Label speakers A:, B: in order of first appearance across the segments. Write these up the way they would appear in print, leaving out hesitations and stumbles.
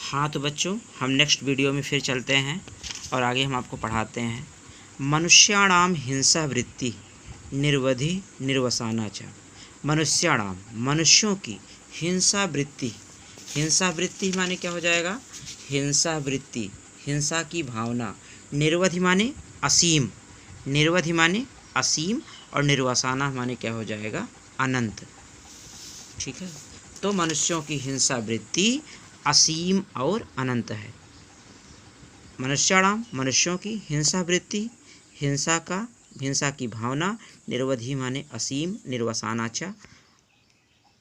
A: हाँ तो बच्चों, हम नेक्स्ट वीडियो में फिर चलते हैं और आगे हम आपको पढ़ाते हैं। मनुष्याणाम हिंसा वृत्ति निर्वधि निर्वसाना च। मनुष्याणाम मनुष्यों की हिंसा वृत्ति, हिंसा वृत्ति माने क्या हो जाएगा? हिंसा वृत्ति, हिंसा की भावना। निर्वधि माने असीम, निर्वधि माने असीम और निर्वसाना माने क्या हो जाएगा? अनंत। ठीक है, तो मनुष्यों की हिंसा वृत्ति असीम और अनंत है। मनुष्याणाम मनुष्यों की हिंसा वृत्ति, हिंसा की भावना, निर्वधि माने असीम, निर्वसाना च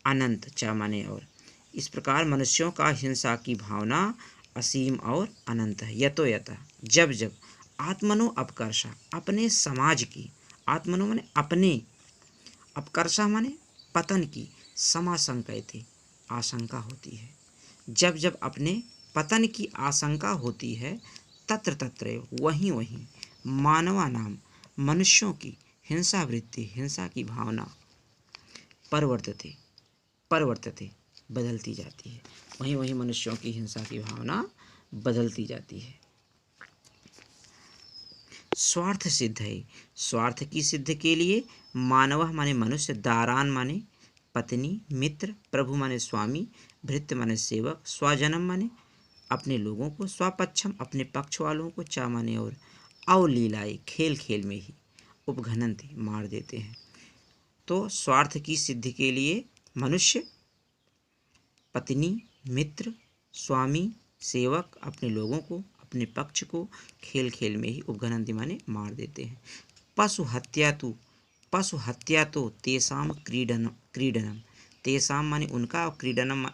A: अनंत, च माने और। इस प्रकार मनुष्यों का हिंसा की भावना असीम और अनंत है। यतो यतः जब जब आत्मनो अपकर्षा अपने समाज की, आत्मनो माने अपने, अपकर्षा माने पतन की, समाशंकयते आशंका होती है। जब जब अपने पतन की आशंका होती है, तत्र तत्र वहीं वहीं मानवानाम मनुष्यों की हिंसा वृत्ति, हिंसा की भावना परिवर्तते परिवर्तते बदलती जाती है। वहीं वहीं मनुष्यों की हिंसा की भावना बदलती जाती है। स्वार्थ सिद्ध है, स्वार्थ की सिद्ध के लिए मानव माने मनुष्य, दारान माने पत्नी, मित्र, प्रभु माने स्वामी, भृत्य माने सेवक, स्वजनम माने अपने लोगों को, स्वपक्षम अपने पक्ष वालों को, चा माने और, अवलीलाए खेल खेल में ही, उपघनंती मार देते हैं। तो स्वार्थ की सिद्धि के लिए मनुष्य पत्नी, मित्र, स्वामी, सेवक अपने लोगों को, अपने पक्ष को खेल खेल में ही, उपघनंती माने मार देते हैं। पशु हत्या तो तेसाम क्रीडनम, तेसाम माने उनका, और क्रीडनम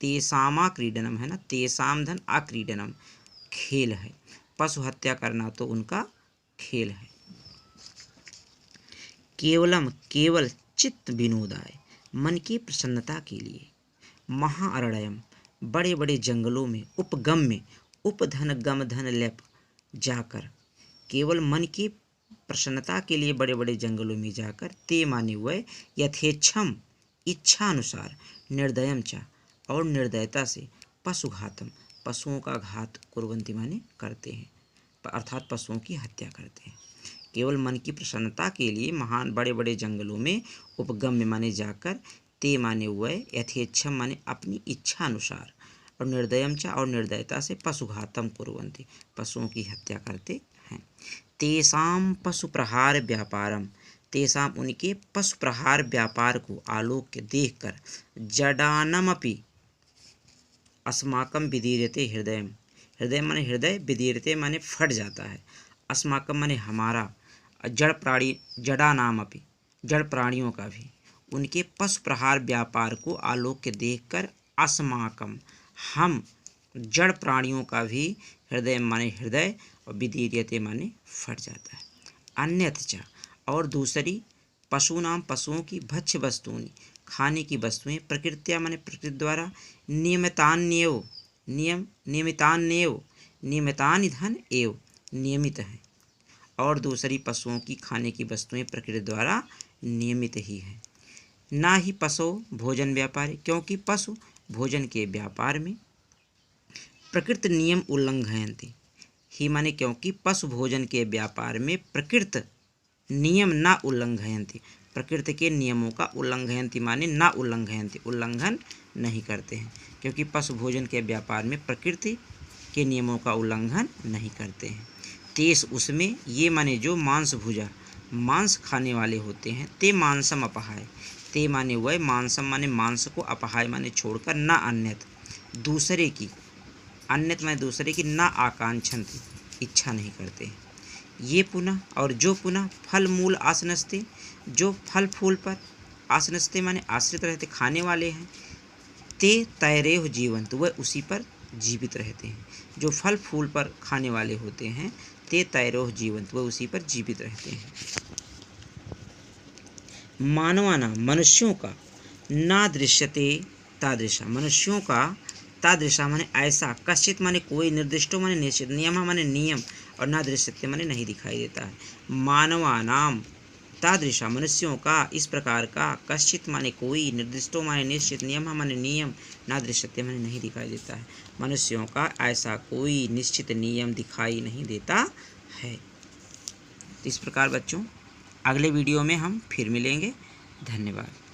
A: तेसामा क्रीडनम है ना, तेसाम धन अक्रीडनम खेल है। पशु हत्या करना तो उनका खेल है। केवल चित्त विनोदाय मन की प्रसन्नता के लिए, महाअरण्यम बड़े बड़े जंगलों में, उपगम में, उपधन गम धन लेप जाकर, केवल मन की प्रसन्नता के लिए बड़े बड़े जंगलों में जाकर, ते माने हुए यथेच्छम इच्छा अनुसार, निर्दयम चा और निर्दयता से, पशुघातम पशुओं का घात, कुर्वन्ति माने करते हैं, अर्थात पशुओं की हत्या करते हैं। केवल मन की प्रसन्नता के लिए महान बड़े बड़े जंगलों में, उपगम्य माने जाकर, ते माने हुए यथेच्छम माने अपनी इच्छा अनुसार, और निर्दयम चा और निर्दयता से, पशुघातम कुर्वन्ति पशुओं की हत्या करते हैं। तेसाम पशु प्रहार व्यापारम, तेसाम उनके पशु प्रहार व्यापार को आलोक्य देखकर, जडानमपि अस्माकम विदीर्यते हृदय, हृदय माने हृदय, विदीर्यते माने फट जाता है, अस्माकम माने हमारा, जड़ प्राणी जड़ा नाम अपि जड़ प्राणियों का भी, उनके पशु प्रहार व्यापार को आलोक्य देखकर, अस्माकम हम जड़ प्राणियों का भी, हृदय माने हृदय और विदीर्यते माने फट जाता है। अन्यथा और दूसरी, पशुनाम पशुओं की, भक्ष्य वस्तुनि खाने की वस्तुएं, प्रकृत्या माने प्रकृति द्वारा, नियमितान्येव नियमितानि धन एव नियमित हैं, और दूसरी पशुओं की खाने की वस्तुएं प्रकृति द्वारा नियमित ही हैं। ना ही पशु भोजन व्यापार, क्योंकि पशु भोजन के व्यापार में प्रकृति नियम उल्लंघयन्ति ही माने क्योंकि पशु भोजन के व्यापार में प्रकृति नियम न उल्लंघयन्ति, प्रकृति के नियमों का उल्लंघयन्ति माने न उल्लंघयन्ति उल्लंघन नहीं करते हैं, क्योंकि पशु भोजन के व्यापार में प्रकृति के नियमों का उल्लंघन नहीं करते हैं। तेस उसमें, ये माने जो, मांस भुजा मांस खाने वाले होते हैं, ते मांसम अपहाय, ते माने वह, मांसम माने मांस को, अपहाय माने छोड़कर, न अन्यत दूसरे की, अन्यत माने दूसरे की, न आकांक्षन्ति इच्छा नहीं करते हैं। ये पुनः और जो पुनः फल मूल आसनस्ते, जो फल फूल पर, आसनस्ते माने आश्रित रहते, खाने वाले हैं, ते तैरेह जीवंत वह उसी पर जीवित रहते हैं। जो फल फूल पर खाने वाले होते हैं, ते तैरोह जीवंत वह उसी पर जीवित रहते हैं। मानवाना मनुष्यों का, ना दृश्यते तादृशा मनुष्यों का, तादृशा माने ऐसा, कश्चित माने कोई, निर्दिष्टो माने निश्चित, नियम माने नियम, और ना दृश्यते माने नहीं दिखाई देता है। मानवानाम तादृशा मनुष्यों का इस प्रकार का कश्चित माने कोई, निर्दिष्टो माने निश्चित, नियम माने नियम, ना दृश्यते माने नहीं दिखाई देता है। मनुष्यों का ऐसा कोई निश्चित नियम दिखाई नहीं देता है। इस प्रकार बच्चों अगले वीडियो में हम फिर मिलेंगे। धन्यवाद।